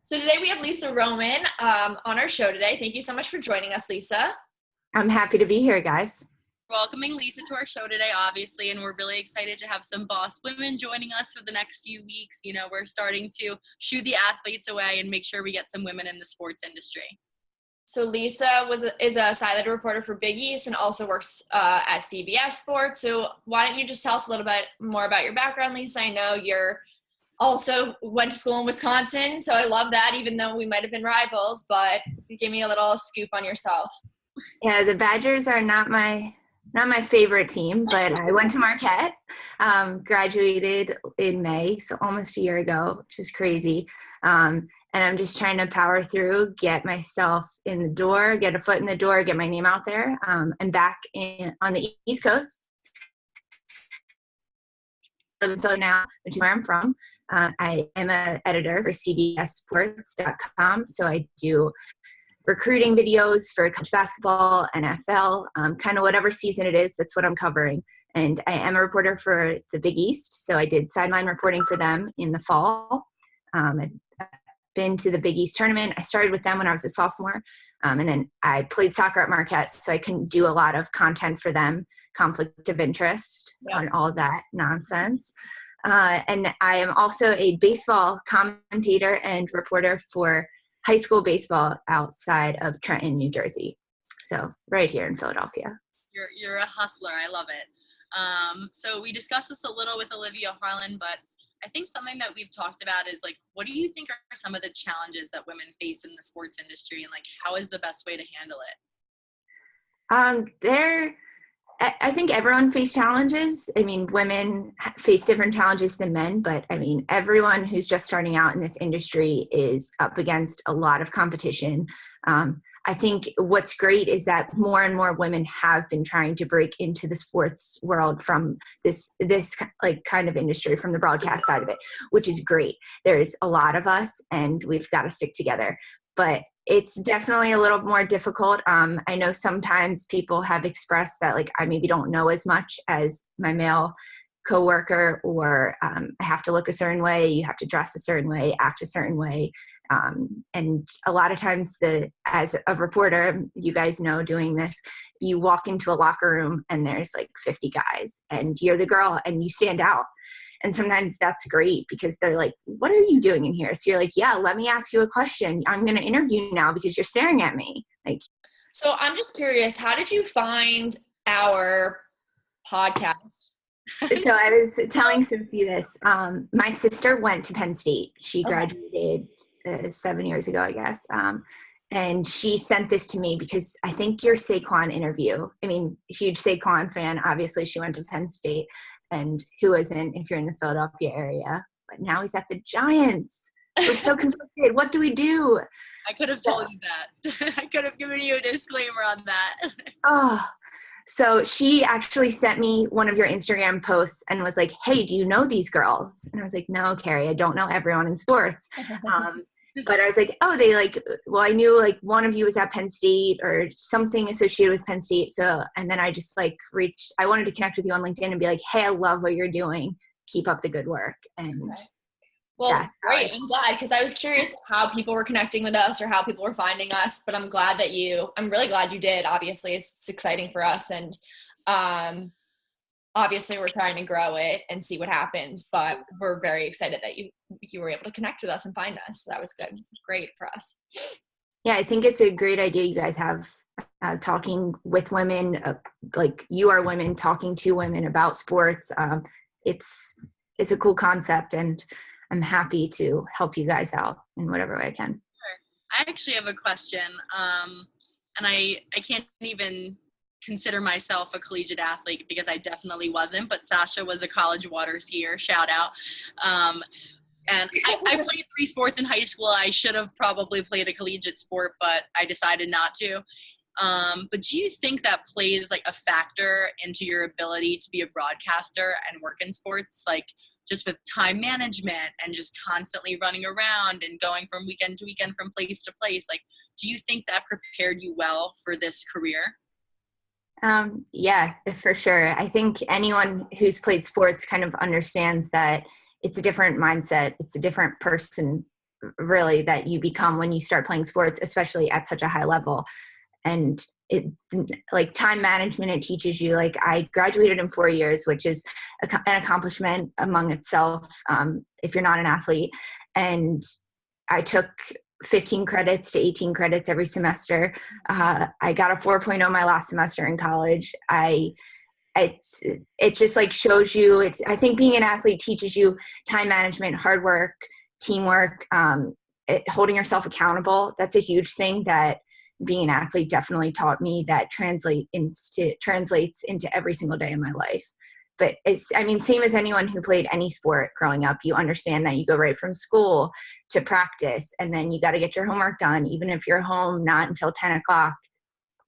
So today we have Lisa Roman on our show today. Thank you so much for joining us, Lisa. I'm happy to be here, guys. Welcoming Lisa to our show today, obviously, and we're really excited to have some boss women joining us for the next few weeks. You know, we're starting to shoo the athletes away and make sure we get some women in the sports industry. So Lisa is a silent reporter for Big East and also works at CBS Sports. So why don't you just tell us a little bit more about your background, Lisa? I know you're also went to school in Wisconsin, so I love that, even though we might have been rivals, but give me a little scoop on yourself. Yeah, the Badgers are not my favorite team, but I went to Marquette, graduated in May, so almost a year ago, which is crazy. And I'm just trying to power through, get myself in the door, get a foot in the door, get my name out there. I'm back on the East Coast. Now, which is where I'm from. I am an editor for CBSSports.com, so I do recruiting videos for college basketball, NFL, kind of whatever season it is, that's what I'm covering. And I am a reporter for the Big East, so I did sideline reporting for them in the fall. I've been to the Big East tournament. I started with them when I was a sophomore, and then I played soccer at Marquette, so I can do a lot of content for them, conflict of interest on all of that nonsense. And I am also a baseball commentator and reporter for high school baseball outside of Trenton, New Jersey. So right here in Philadelphia. You're a hustler. I love it. So we discussed this a little with Olivia Harlan, but I think something that we've talked about is like, what do you think are some of the challenges that women face in the sports industry, and like, how is the best way to handle it? I think everyone faces challenges. I mean, women face different challenges than men, but I mean, everyone who's just starting out in this industry is up against a lot of competition. I think what's great is that more and more women have been trying to break into the sports world from this like kind of industry, from the broadcast side of it, which is great. There's a lot of us and we've got to stick together, but it's definitely a little more difficult. I know sometimes people have expressed that like I maybe don't know as much as my male coworker, or I have to look a certain way, you have to dress a certain way, act a certain way. And a lot of times as a reporter, you guys know doing this, you walk into a locker room and there's like 50 guys and you're the girl and you stand out. And sometimes that's great because they're like, what are you doing in here? So you're like, yeah, let me ask you a question. I'm going to interview now because you're staring at me. So I'm just curious, how did you find our podcast? So I was telling Sophie this. My sister went to Penn State. She graduated 7 years ago, I guess. And she sent this to me because I think your Saquon interview, I mean, huge Saquon fan. Obviously, she went to Penn State. And who isn't if you're in the Philadelphia area? But now he's at the Giants. We're so conflicted. What do we do? I could have told you that. I could have given you a disclaimer on that. So she actually sent me one of your Instagram posts and was like, hey, do you know these girls? And I was like, no, Carrie, I don't know everyone in sports. But I was like, I knew like one of you was at Penn State or something associated with Penn State. So, and then I just like I wanted to connect with you on LinkedIn and be like, hey, I love what you're doing. Keep up the good work. And well, great. I'm glad, because I was curious how people were connecting with us or how people were finding us, but I'm really glad you did. Obviously it's exciting for us. And, obviously we're trying to grow it and see what happens, but we're very excited that you were able to connect with us and find us. So that was good. Great for us. Yeah, I think it's a great idea you guys have, talking with women, like you are women talking to women about sports. It's a cool concept, and I'm happy to help you guys out in whatever way I can. Sure. I actually have a question, and I can't even consider myself a collegiate athlete because I definitely wasn't, but Sasha was a college water skier, shout out. And I played 3 sports in high school. I should have probably played a collegiate sport, but I decided not to. But do you think that plays like a factor into your ability to be a broadcaster and work in sports? Like just with time management and just constantly running around and going from weekend to weekend from place to place. Like, do you think that prepared you well for this career? Yeah, for sure. I think anyone who's played sports kind of understands that it's a different mindset. It's a different person really that you become when you start playing sports, especially at such a high level. And it, like time management, it teaches you, like I graduated in 4 years, which is an accomplishment among itself, if you're not an athlete. And I took 15 credits to 18 credits every semester. I got a 4.0 my last semester in college. It just like shows you, I think being an athlete teaches you time management, hard work, teamwork, holding yourself accountable. That's a huge thing that being an athlete definitely taught me, that translates into every single day of my life. But same as anyone who played any sport growing up, you understand that you go right from school to practice, and then you got to get your homework done, even if you're home not until 10 o'clock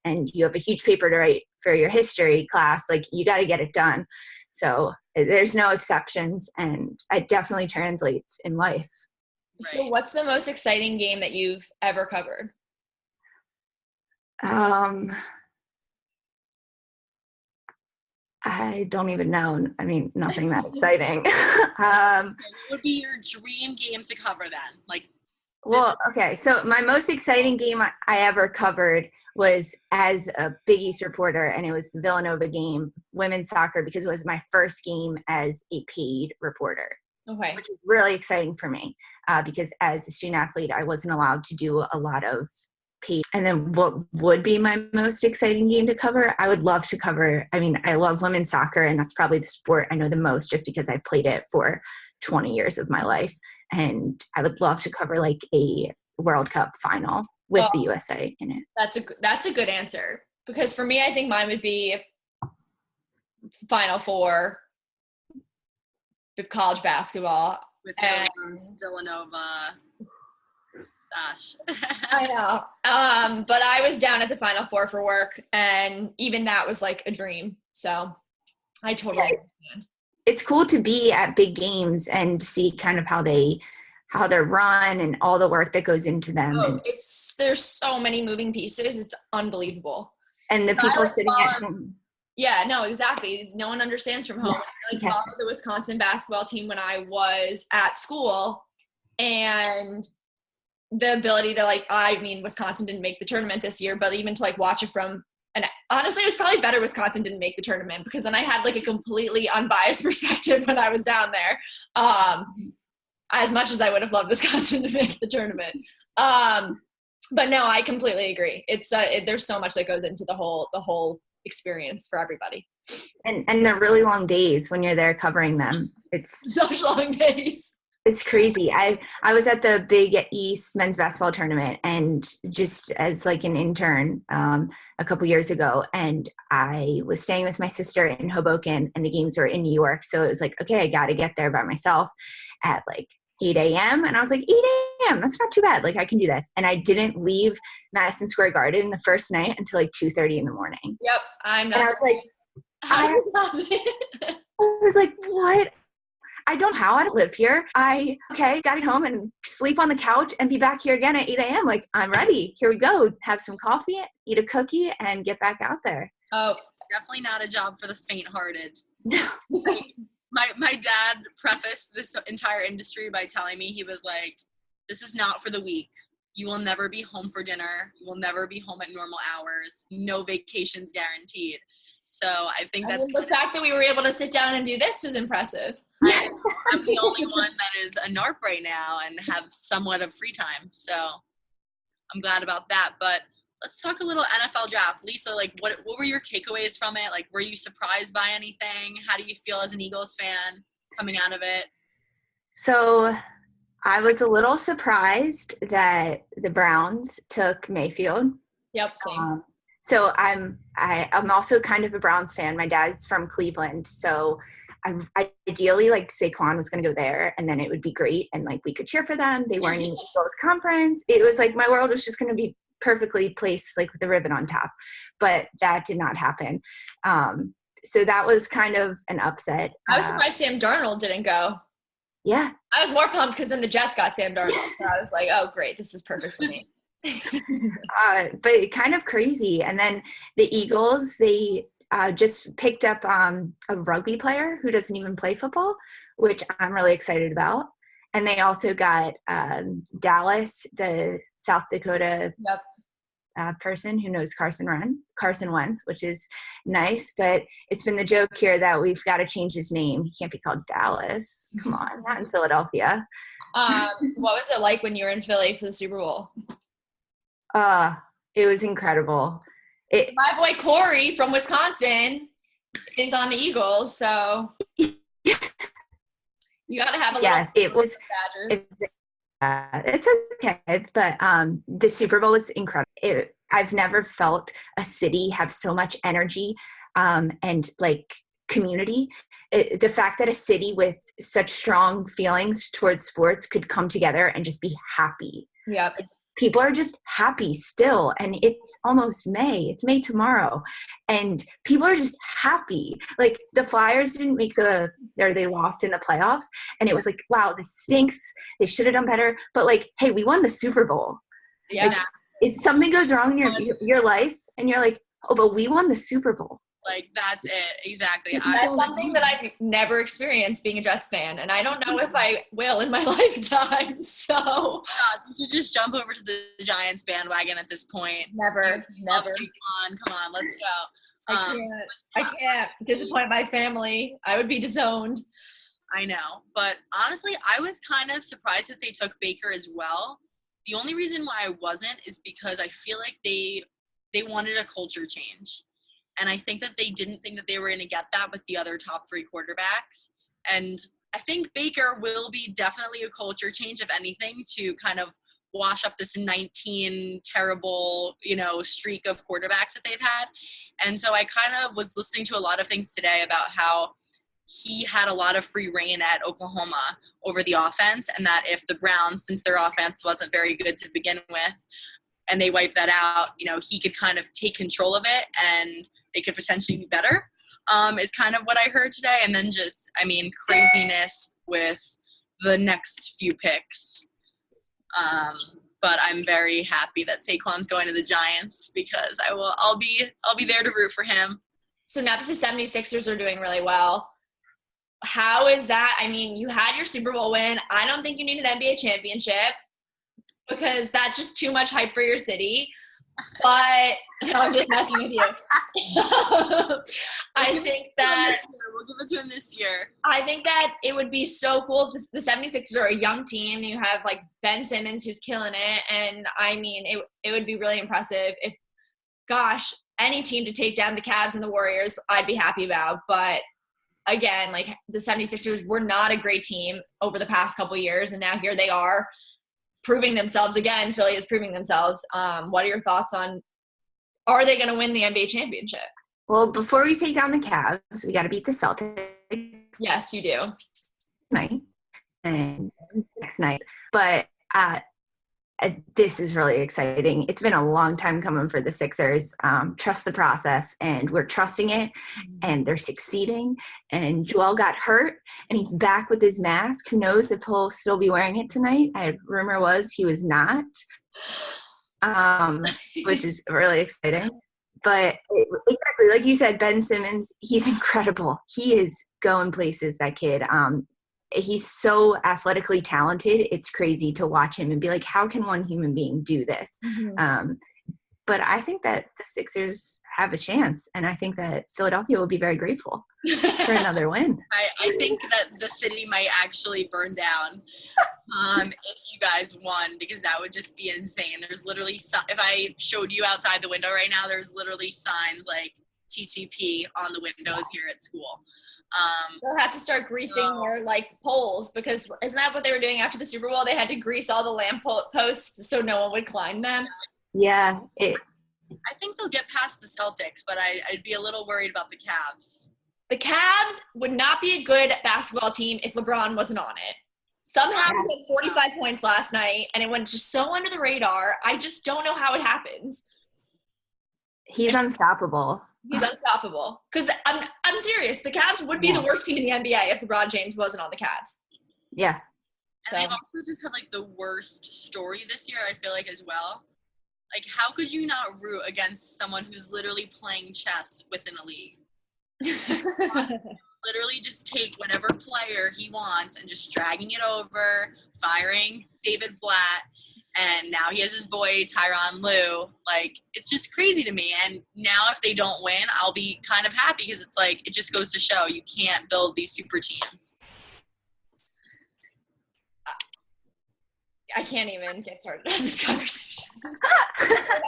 and you have a huge paper to write for your history class, like you got to get it done. So there's no exceptions, and it definitely translates in life. So what's the most exciting game that you've ever covered? I don't even know. I mean, nothing that exciting. What would be your dream game to cover then? Okay. So my most exciting game I ever covered was as a Big East reporter, and it was the Villanova game, women's soccer, because it was my first game as a paid reporter. Okay. Which was really exciting for me, because as a student athlete, I wasn't allowed to do a lot of paid. And then what would be my most exciting game to cover? I would love to cover, I love women's soccer, and that's probably the sport I know the most just because I've played it for 20 years of my life. And I would love to cover like a World Cup final with the USA in it. That's a good answer, because for me, I think mine would be Final Four, college basketball. With Villanova. Gosh. I know. But I was down at the Final Four for work, and even that was like a dream. So I totally understand. It's cool to be at big games and see kind of how they're run and all the work that goes into them. There's so many moving pieces. It's unbelievable. And the people sitting at home. Yeah, no, exactly. No one understands from home. I followed the Wisconsin basketball team when I was at school, and the ability to Wisconsin didn't make the tournament this year, but even to watch it from, and honestly, it was probably better Wisconsin didn't make the tournament, because then I had a completely unbiased perspective when I was down there. As much as I would have loved Wisconsin to make the tournament. But no, I completely agree. It's there's so much that goes into the whole experience for everybody. And they're really long days when you're there covering them. It's such long days. It's crazy. I was at the Big East men's basketball tournament, and just as an intern a couple years ago, and I was staying with my sister in Hoboken, and the games were in New York. So it was okay, I got to get there by myself at 8 a.m. And I was 8 a.m. That's not too bad. I can do this. And I didn't leave Madison Square Garden the first night until 2:30 in the morning. Yep. And I was what? I don't know how I live here. Got it home and sleep on the couch and be back here again at 8 a.m. I'm ready. Here we go. Have some coffee, eat a cookie, and get back out there. Oh, definitely not a job for the faint-hearted. My dad prefaced this entire industry by telling me, he was this is not for the weak. You will never be home for dinner. You will never be home at normal hours. No vacations guaranteed. So I think the fact that we were able to sit down and do this was impressive. I'm the only one that is a NARP right now and have somewhat of free time. So I'm glad about that. But let's talk a little NFL draft. Lisa, what were your takeaways from it? Were you surprised by anything? How do you feel as an Eagles fan coming out of it? So I was a little surprised that the Browns took Mayfield. Yep, same. So I'm also kind of a Browns fan. My dad's from Cleveland, so ideally Saquon was going to go there, and then it would be great, and we could cheer for them. They weren't in the Eagles conference. It was my world was just going to be perfectly placed with the ribbon on top, but that did not happen. So that was kind of an upset. I was surprised Sam Darnold didn't go. Yeah. I was more pumped because then the Jets got Sam Darnold. So I was oh, great. This is perfect for me. But kind of crazy. And then the Eagles, they just picked up a rugby player who doesn't even play football, which I'm really excited about. And they also got Dallas, the South Dakota person who knows Carson Wentz, which is nice. But it's been the joke here that we've got to change his name. He can't be called Dallas. Come on, not in Philadelphia. What was it like when you were in Philly for the Super Bowl? It was incredible. My boy Corey from Wisconsin is on the Eagles, so you got to have a little. Yes, it was. It's okay, but the Super Bowl was incredible. I've never felt a city have so much energy and like community. The fact that a city with such strong feelings towards sports could come together and just be happy. Yeah. People are just happy still, and it's almost May. It's May tomorrow, and people are just happy. Like the Flyers didn't make they lost in the playoffs, and it was like, wow, this stinks. They should have done better. But like, hey, we won the Super Bowl. Yeah. Like, if something goes wrong in your life, and you're like, oh, but we won the Super Bowl. Like, that's it. Exactly. That's something that I've never experienced being a Jets fan, and I don't know if I will in my lifetime. So you should just jump over to the Giants bandwagon at this point. Never. Come on, let's go. I can't disappoint my family. I would be disowned. I know, but honestly, I was kind of surprised that they took Baker as well. The only reason why I wasn't is because I feel like they wanted a culture change. And I think that they didn't think that they were going to get that with the other top 3 quarterbacks. And I think Baker will be definitely a culture change, if anything, to kind of wash up this 19 terrible, streak of quarterbacks that they've had. And so I kind of was listening to a lot of things today about how he had a lot of free reign at Oklahoma over the offense, and that if the Browns, since their offense wasn't very good to begin with, and they wiped that out, he could kind of take control of it and they could potentially be better, is kind of what I heard today. And then just, craziness with the next few picks. But I'm very happy that Saquon's going to the Giants because I'll be there to root for him. So now that the 76ers are doing really well, how is that? You had your Super Bowl win. I don't think you need an NBA championship, because that's just too much hype for your city. But no, I'm just messing with you. I think that we'll give it to him this year. I think that it would be so cool if the 76ers are a young team. You have like Ben Simmons who's killing it, and it would be really impressive if, gosh, any team to take down the Cavs and the Warriors, I'd be happy about. But again, like the 76ers were not a great team over the past couple of years, and now here they are, proving themselves again. Philly is proving themselves. What are your thoughts on, are they going to win the NBA championship? Well, before we take down the Cavs, we got to beat the Celtics. Yes, you do. Tonight and next night. But this is really exciting. It's been a long time coming for the Sixers. Trust the process, and we're trusting it, and they're succeeding. And Joel got hurt, and he's back with his mask. Who knows if he'll still be wearing it tonight? Rumor was he was not, which is really exciting. But exactly, like you said, Ben Simmons, he's incredible. He is going places, that kid. He's so athletically talented. It's crazy to watch him and be like, how can one human being do this? Mm-hmm. But I think that the Sixers have a chance, and I think that Philadelphia will be very grateful for another win. I think that the city might actually burn down if you guys won, because that would just be insane. There's literally, if I showed you outside the window right now, there's literally signs like TTP on the windows here at school. They'll have to start greasing more like poles, because isn't that what they were doing after the Super Bowl? They had to grease all the lamp posts so no one would climb them. Yeah. I think they'll get past the Celtics, but I'd be a little worried about the Cavs. The Cavs would not be a good basketball team if LeBron wasn't on it. Somehow he had 45 points last night, and it went just so under the radar. I just don't know how it happens. He's unstoppable. He's unstoppable. Because I'm serious. The Cavs would be the worst team in the NBA if LeBron James wasn't on the Cavs. Yeah. And they've also just had, like, the worst story this year, I feel like, as well. Like, how could you not root against someone who's literally playing chess within a league? literally just take whatever player he wants and just dragging it over, firing David Blatt, and now he has his boy Tyronn Lue. Like, it's just crazy to me. And now if they don't win, I'll be kind of happy because it's like, it just goes to show you can't build these super teams. I can't even get started on this conversation. An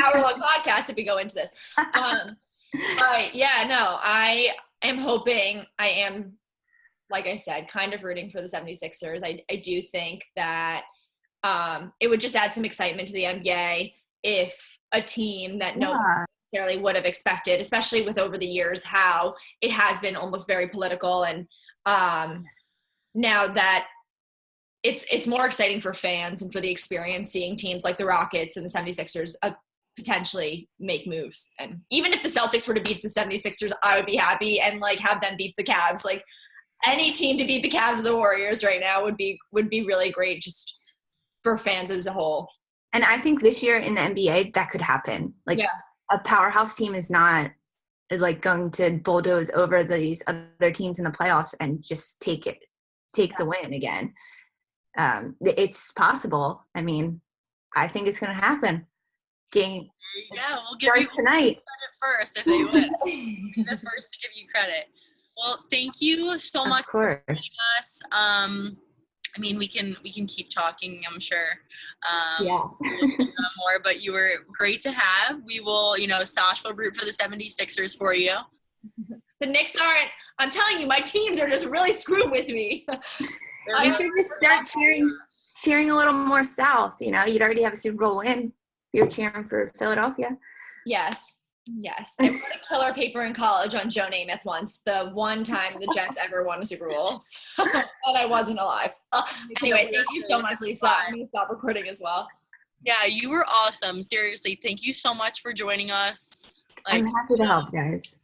hour-long podcast if we go into this. But yeah, no, I am hoping, like I said, kind of rooting for the 76ers. I do think that it would just add some excitement to the NBA if a team that no one necessarily would have expected, especially with over the years how it has been almost very political. And now that it's more exciting for fans and for the experience seeing teams like the Rockets and the 76ers potentially make moves. And even if the Celtics were to beat the 76ers, I would be happy and like have them beat the Cavs. Like any team to beat the Cavs or the Warriors right now would be really great just for fans as a whole. And I think this year in the NBA that could happen. Like a powerhouse team is not like going to bulldoze over these other teams in the playoffs and just take the win again. It's possible. I mean, I think it's going to happen. Game we'll give you tonight credit first if they win. The first to give you credit. Well, thank you so much for joining us. I mean, we can keep talking, I'm sure. We'll more, but you were great to have. We will, Sash will root for the 76ers for you. The Knicks aren't. I'm telling you, my teams are just really screwed with me. You should just start cheering a little more south. You'd already have a Super Bowl win. You're cheering for Philadelphia. Yes. I wrote a killer paper in college on Joe Namath once, the one time the Jets ever won a Super Bowl. And I wasn't alive. Anyway, thank you so much, Lisa. I'm going to stop recording as well. Yeah, you were awesome. Seriously, thank you so much for joining us. I'm happy to help, guys.